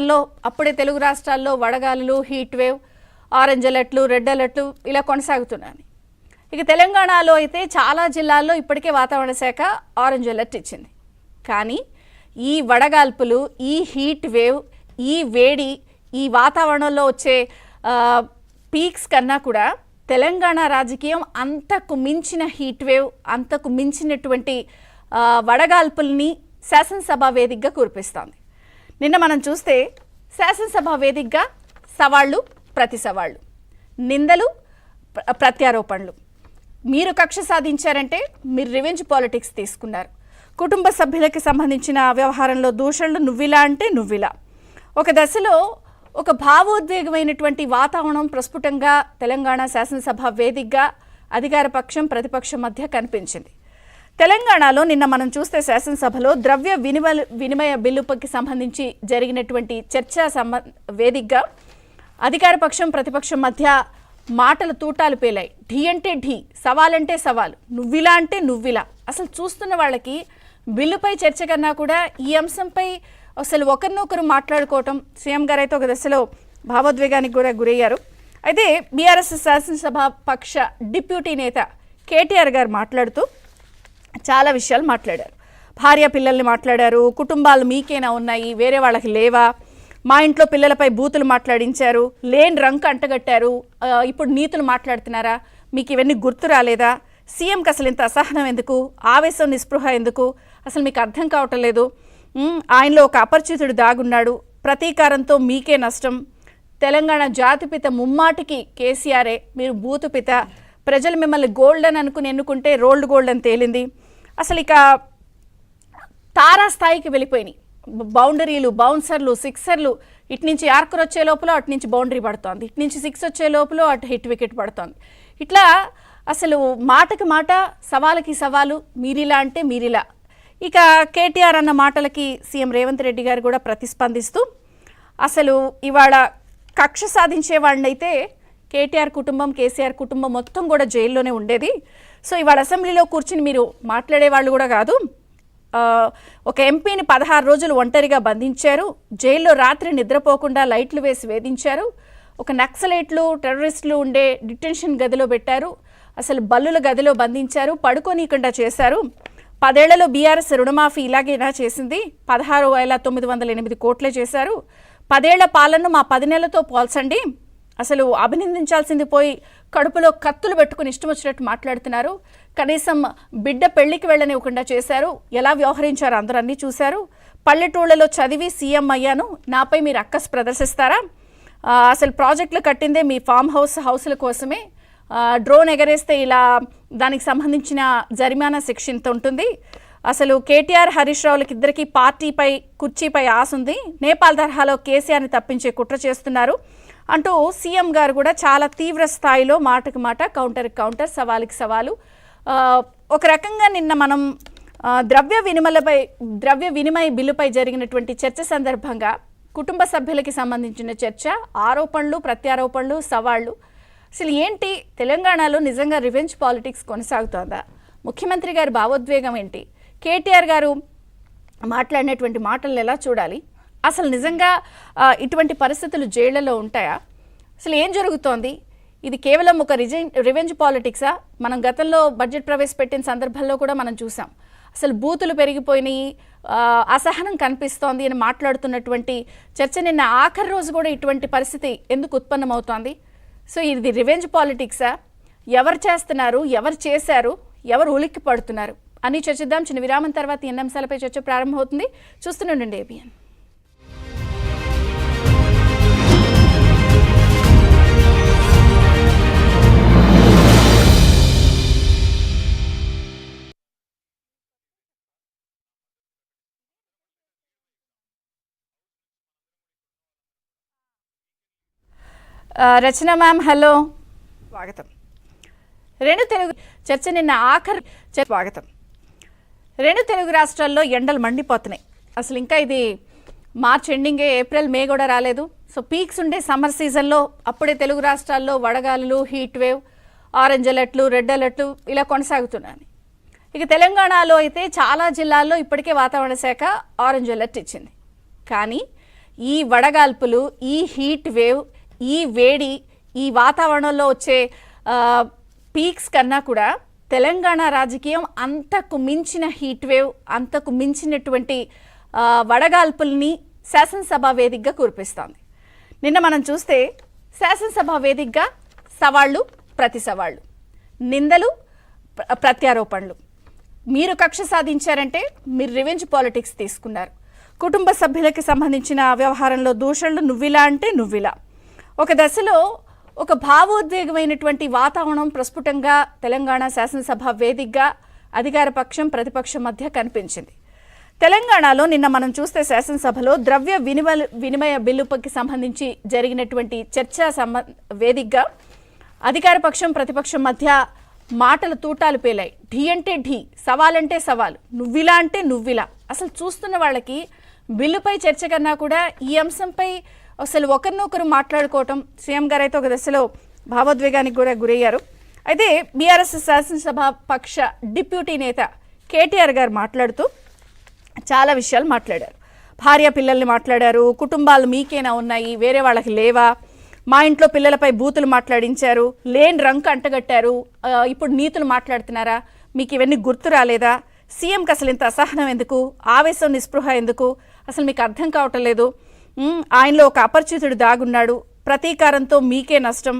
లో అప్పుడే తెలుగు రాష్ట్రాల్లో వడగాలులు, హీట్ వేవ్, ఆరెంజ్ అలర్ట్లు, రెడ్ అలర్ట్లు ఇలా కొనసాగుతున్నాయి. ఇక తెలంగాణలో అయితే చాలా జిల్లాల్లో ఇప్పటికే వాతావరణ శాఖ ఆరెంజ్ అలర్ట్ ఇచ్చింది. కానీ ఈ వడగాల్పులు, ఈ హీట్ వేవ్, ఈ వేడి, ఈ వాతావరణంలో వచ్చే పీక్స్ కన్నా కూడా తెలంగాణ రాజకీయం అంతకు మించిన హీట్ వేవ్, అంతకు మించినటువంటి వడగాల్పుల్ని శాసనసభ వేదికగా కురిపిస్తోంది. నిన్న మనం చూస్తే శాసనసభ వేదికగా సవాళ్ళు, ప్రతి సవాళ్ళు, నిందలు, ప్రత్యారోపణలు. మీరు కక్ష సాధించారంటే మీరు రివెంజ్ పాలిటిక్స్ తీసుకున్నారు. కుటుంబ సభ్యులకి సంబంధించిన వ్యవహారంలో దూషణలు నువ్విలా అంటే నువ్విలా. ఒక దశలో ఒక భావోద్వేగమైనటువంటి వాతావరణం ప్రస్ఫుటంగా తెలంగాణ శాసనసభ వేదికగా అధికార పక్షం, ప్రతిపక్షం మధ్య కనిపించింది. తెలంగాణలో నిన్న మనం చూస్తే శాసనసభలో ద్రవ్య వినిమయ బిల్లుకి సంబంధించి జరిగినటువంటి చర్చా వేదికగా అధికార పక్షం, ప్రతిపక్షం మధ్య మాటల తూటాలు పేలాయి. ఢీ అంటే ఢీ, సవాలంటే సవాలు, నువ్విలా అంటే నువ్విలా. అసలు చూస్తున్న వాళ్ళకి బిల్లుపై చర్చ కన్నా కూడా ఈ అంశంపై అసలు ఒకరినొకరు మాట్లాడుకోవటం, సీఎం గారు అయితే ఒక దశలో భావోద్వేగానికి కూడా గురయ్యారు. అయితే బీఆర్ఎస్ శాసనసభ పక్ష డిప్యూటీ నేత కేటీఆర్ గారు మాట్లాడుతూ చాలా విషయాలు మాట్లాడారు. భార్య పిల్లల్ని మాట్లాడారు. కుటుంబాలు మీకేనా ఉన్నాయి, వేరే వాళ్ళకి లేవా, మా ఇంట్లో పిల్లలపై బూతులు మాట్లాడించారు, లేని రంకు అంటగట్టారు, ఇప్పుడు నీతులు మాట్లాడుతున్నారా, మీకు ఇవన్నీ గుర్తు రాలేదా, సీఎంకి అసలు ఇంత అసహనం ఎందుకు, ఆవేశం నిస్పృహ ఎందుకు, అసలు మీకు అర్థం కావటం లేదు, ఆయనలో ఒక అపరిచితుడు దాగున్నాడు, ప్రతీకారంతో మీకే నష్టం, తెలంగాణ జాతిపిత ముమ్మాటికి కేసీఆరే, మీరు బూతుపిత, ప్రజలు మిమ్మల్ని గోల్డెన్ అనుకుని ఎన్నుకుంటే రోల్డ్ గోల్డ్ అని తేలింది, అసలు ఇక తారాస్థాయికి వెళ్ళిపోయినాయి. బౌండరీలు, బౌన్సర్లు, సిక్సర్లు, ఇటు నుంచి యార్కర్ వచ్చే లోపల అటు నుంచి బౌండరీ పడుతోంది, ఇటు నుంచి సిక్స్ వచ్చే లోపల అటు హిట్ వికెట్ పడుతోంది. ఇట్లా అసలు మాటకి మాట, సవాలుకి సవాలు, మీరిలా అంటే మీరిలా. ఇక కేటీఆర్ అన్న మాటలకి సీఎం రేవంత్ రెడ్డి గారు కూడా ప్రతిస్పందిస్తూ అసలు ఇవాళ కక్ష సాధించే వాళ్ళనైతే కేటీఆర్ కుటుంబం, కేసీఆర్ కుటుంబం మొత్తం కూడా జైల్లోనే ఉండేది. సో ఇవాళ అసెంబ్లీలో కూర్చుని మీరు మాట్లాడే వాళ్ళు కూడా కాదు, ఒక ఎంపీని 16 రోజులు ఒంటరిగా బంధించారు, జైల్లో రాత్రి నిద్రపోకుండా లైట్లు వేసి వేధించారు, ఒక నక్సలైట్లు, టెర్రరిస్టులు ఉండే డిటెన్షన్ గదిలో పెట్టారు, అసలు బల్లుల గదిలో బంధించారు, పడుకోనీయకుండా చేశారు. 10 ఏళ్లలో బీఆర్ఎస్ రుణమాఫీ ఇలాగేనా చేసింది, 16,908 కోట్లే చేశారు, 10 ఏళ్ల పాలనను మా 10 నెలలతో పోల్చండి, అసలు అభినందించాల్సింది పోయి కడుపులో కత్తులు పెట్టుకుని ఇష్టం వచ్చినట్టు మాట్లాడుతున్నారు, కనీసం బిడ్డ పెళ్లికి వెళ్ళనివ్వకుండా చేశారు, ఎలా వ్యవహరించారు అందరూ అన్నీ చూశారు, పల్లెటూళ్లలో చదివి సీఎం అయ్యాను, నాపై మీరు అక్కస్ ప్రదర్శిస్తారా, అసలు ప్రాజెక్టులు కట్టిందే మీ ఫామ్ హౌస్ల కోసమే, డ్రోన్ ఎగరేస్తే ఇలా దానికి సంబంధించిన జరిమానా శిక్ష ఇంత ఉంటుంది, అసలు కేటీఆర్, హరీష్ రావులకి ఇద్దరికి పార్టీపై కుర్చీపై ఆశ ఉంది, నేపాల్ తరహాలో కేసీఆర్ని తప్పించే కుట్ర చేస్తున్నారు అంటూ సీఎం గారు కూడా చాలా తీవ్ర స్థాయిలో మాటకి మాట, కౌంటర్కి కౌంటర్, సవాలుకి సవాలు. ఒక రకంగా నిన్న మనం ద్రవ్య వినిమయ బిల్లుపై జరిగినటువంటి చర్చ సందర్భంగా కుటుంబ సభ్యులకి సంబంధించిన చర్చ, ఆరోపణలు, ప్రత్యారోపణలు, సవాళ్ళు. అసలు ఏంటి తెలంగాణలో నిజంగా రివెంజ్ పాలిటిక్స్ కొనసాగుతోందా, ముఖ్యమంత్రి గారి భావోద్వేగం ఏంటి, కేటీఆర్ గారు మాట్లాడినటువంటి మాటలను ఎలా చూడాలి, అసలు నిజంగా ఇటువంటి పరిస్థితులు జైళ్లలో ఉంటాయా, అసలు ఏం జరుగుతోంది, ఇది కేవలం ఒక రివెంజ్ పాలిటిక్సా? మనం గతంలో బడ్జెట్ ప్రవేశపెట్టిన సందర్భంలో కూడా మనం చూసాం, అసలు బూతులు పెరిగిపోయినాయి, అసహనం కనిపిస్తోంది అని మాట్లాడుతున్నటువంటి చర్చ నిన్న ఆఖరి రోజు కూడా ఇటువంటి పరిస్థితి ఎందుకు ఉత్పన్నమవుతోంది? సో ఇది రివెంజ్ పాలిటిక్సా, ఎవరు చేస్తున్నారు, ఎవరు చేశారు, ఎవరు ఉలిక్కి పడుతున్నారు అని చర్చిద్దాం. చిన్న విరామం తర్వాత ఎన్ని అంశాలపై చర్చ ప్రారంభమవుతుంది, చూస్తుండండి ఏబిఎన్. రచన మ్యామ్, హలో, స్వాగతం. రెండు తెలుగు చర్చ నిన్న ఆఖరి స్వాగతం. రెండు తెలుగు రాష్ట్రాల్లో ఎండలు మండిపోతున్నాయి. అసలు ఇంకా ఇది మార్చ్ ఎండింగే, ఏప్రిల్, మే కూడా రాలేదు. సో పీక్స్ ఉండే సమ్మర్ సీజన్లో అప్పుడే తెలుగు రాష్ట్రాల్లో వడగాలులు, హీట్ వేవ్, ఆరెంజ్ అలర్ట్లు, రెడ్ అలర్ట్లు ఇలా కొనసాగుతున్నాయి. ఇక తెలంగాణలో అయితే చాలా జిల్లాల్లో ఇప్పటికే వాతావరణ శాఖ ఆరెంజ్ అలర్ట్ ఇచ్చింది. కానీ ఈ వడగాల్పులు, ఈ హీట్ వేవ్, ఈ వేడి, ఈ వాతావరణంలో వచ్చే పీక్స్ కన్నా కూడా తెలంగాణ రాజకీయం అంతకు మించిన హీట్ వేవ్, అంతకు మించినటువంటి వడగాల్పుల్ని శాసనసభ వేదికగా కురిపిస్తోంది. నిన్న మనం చూస్తే శాసనసభ వేదికగా సవాళ్ళు, ప్రతి సవాళ్ళు, నిందలు, ప్రత్యారోపణలు. మీరు కక్ష సాధించారంటే మీరు రివెంజ్ పాలిటిక్స్ తీసుకున్నారు. కుటుంబ సభ్యులకి సంబంధించిన వ్యవహారంలో దూషణలు, నువ్విలా అంటే నువ్విలా. ఒక దశలో ఒక భావోద్వేగమైనటువంటి వాతావరణం ప్రస్ఫుటంగా తెలంగాణ శాసనసభ వేదికగా అధికార పక్షం, ప్రతిపక్షం మధ్య కనిపించింది. తెలంగాణలో నిన్న మనం చూస్తే శాసనసభలో ద్రవ్య వినిమయ బిల్లుకి సంబంధించి జరిగినటువంటి చర్చా వేదికగా అధికార పక్షం, ప్రతిపక్షం మధ్య మాటల తూటాలు పేలాయి. ఢీ అంటే ఢీ, సవాలంటే సవాలు, నువ్విలా అంటే నువ్విలా. అసలు చూస్తున్న వాళ్ళకి బిల్లుపై చర్చ కన్నా కూడా ఈ అంశంపై అసలు ఒకరినొకరు మాట్లాడుకోవటం, సీఎం గారు అయితే ఒక దశలో భావోద్వేగానికి కూడా గురయ్యారు. అయితే బీఆర్ఎస్ శాసనసభ పక్ష డిప్యూటీ నేత కేటీఆర్ గారు మాట్లాడుతూ చాలా విషయాలు మాట్లాడారు. భార్య పిల్లల్ని మాట్లాడారు, కుటుంబాలు మీకేనా ఉన్నాయి, వేరే వాళ్ళకి లేవా, మా ఇంట్లో పిల్లలపై బూతులు మాట్లాడించారు, లేని రంకు అంటగట్టారు, ఇప్పుడు నీతులు మాట్లాడుతున్నారా, మీకు ఇవన్నీ గుర్తు రాలేదా, సీఎంకి అసలు ఇంత అసహనం ఎందుకు, ఆవేశం, నిస్పృహ ఎందుకు, అసలు మీకు అర్థం కావటం లేదు, ఆయనలో ఒక అపరిచితుడు దాగున్నాడు, ప్రతీకారంతో మీకే నష్టం,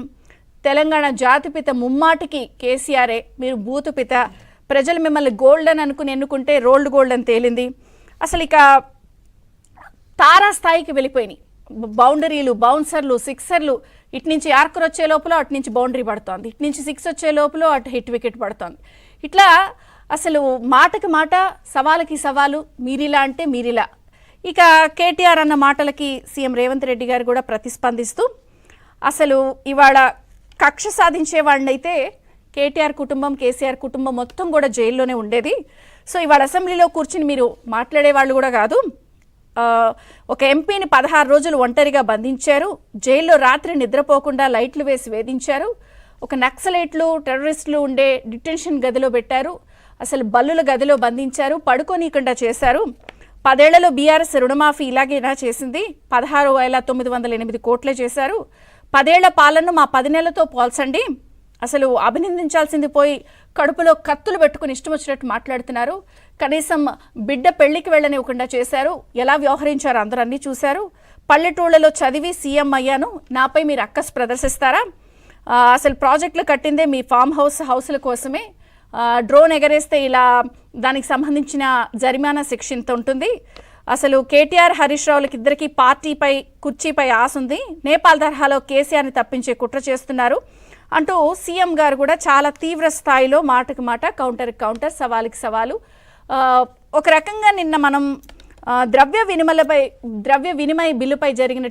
తెలంగాణ జాతిపిత ముమ్మాటికి కేసీఆరే, మీరు బూతుపిత, ప్రజలు మిమ్మల్ని గోల్డెన్ అనుకుని ఎన్నుకుంటే రోల్డ్ గోల్డ్ అని తేలింది, అసలు ఇక తారాస్థాయికి వెళ్ళిపోయినాయి. బౌండరీలు, బౌన్సర్లు, సిక్సర్లు, ఇటు నుంచి యార్కర్ వచ్చే లోపల అటు నుంచి బౌండరీ పడుతోంది, ఇటు నుంచి సిక్స్ వచ్చే లోపల అటు హిట్ వికెట్ పడుతోంది. ఇట్లా అసలు మాటకి మాట, సవాలుకి సవాలు, మీరిలా అంటే మీరిలా. ఇక కేటీఆర్ అన్న మాటలకి సీఎం రేవంత్ రెడ్డి గారు కూడా ప్రతిస్పందిస్తూ అసలు ఇవాళ కక్ష సాధించే వాళ్ళైతే కేటీఆర్ కుటుంబం, కేసీఆర్ కుటుంబం మొత్తం కూడా జైల్లోనే ఉండేది. సో ఇవాళ అసెంబ్లీలో కూర్చుని మీరు మాట్లాడే వాళ్ళు కూడా కాదు, ఒక ఎంపీని 16 రోజులు ఒంటరిగా బంధించారు, జైల్లో రాత్రి నిద్రపోకుండా లైట్లు వేసి వేధించారు, ఒక నక్సలైట్లు, టెర్రరిస్టులు ఉండే డిటెన్షన్ గదిలో పెట్టారు, అసలు బల్లుల గదిలో బంధించారు, పడుకోనీయకుండా చేశారు, 10 ఏళ్లలో బీఆర్ఎస్ రుణమాఫీ ఇలాగేనా చేసింది, 16,908 కోట్లే చేశారు, 10 ఏళ్ల పాలనను మా 10 నెలలతో పోల్చండి, అసలు అభినందించాల్సింది పోయి కడుపులో కత్తులు పెట్టుకుని ఇష్టం వచ్చినట్టు మాట్లాడుతున్నారు, కనీసం బిడ్డ పెళ్లికి వెళ్ళనివ్వకుండా చేశారు, ఎలా వ్యవహరించారు అందరూ అన్నీ చూశారు, పల్లెటూళ్లలో చదివి సీఎం అయ్యాను, నాపై మీరు అక్కస్ ప్రదర్శిస్తారా, అసలు ప్రాజెక్టులు కట్టిందే మీ ఫామ్ హౌస్ల కోసమే, డ్రోన్ ఎగరేస్తే ఇలా దానికి సంబంధించిన జరిమానా శిక్ష ఇంత ఉంటుంది, అసలు కేటీఆర్, హరీష్ రావులకి ఇద్దరికి పార్టీపై, కుర్చీపై ఆశ ఉంది, నేపాల్ తరహాలో కేసీఆర్ని తప్పించే కుట్ర చేస్తున్నారు అంటూ సీఎం గారు కూడా చాలా తీవ్ర స్థాయిలో మాటకు మాట, కౌంటర్కి కౌంటర్, సవాలుకి సవాలు. ఒక రకంగా నిన్న మనం ద్రవ్య వినిమయ బిల్లుపై జరిగిన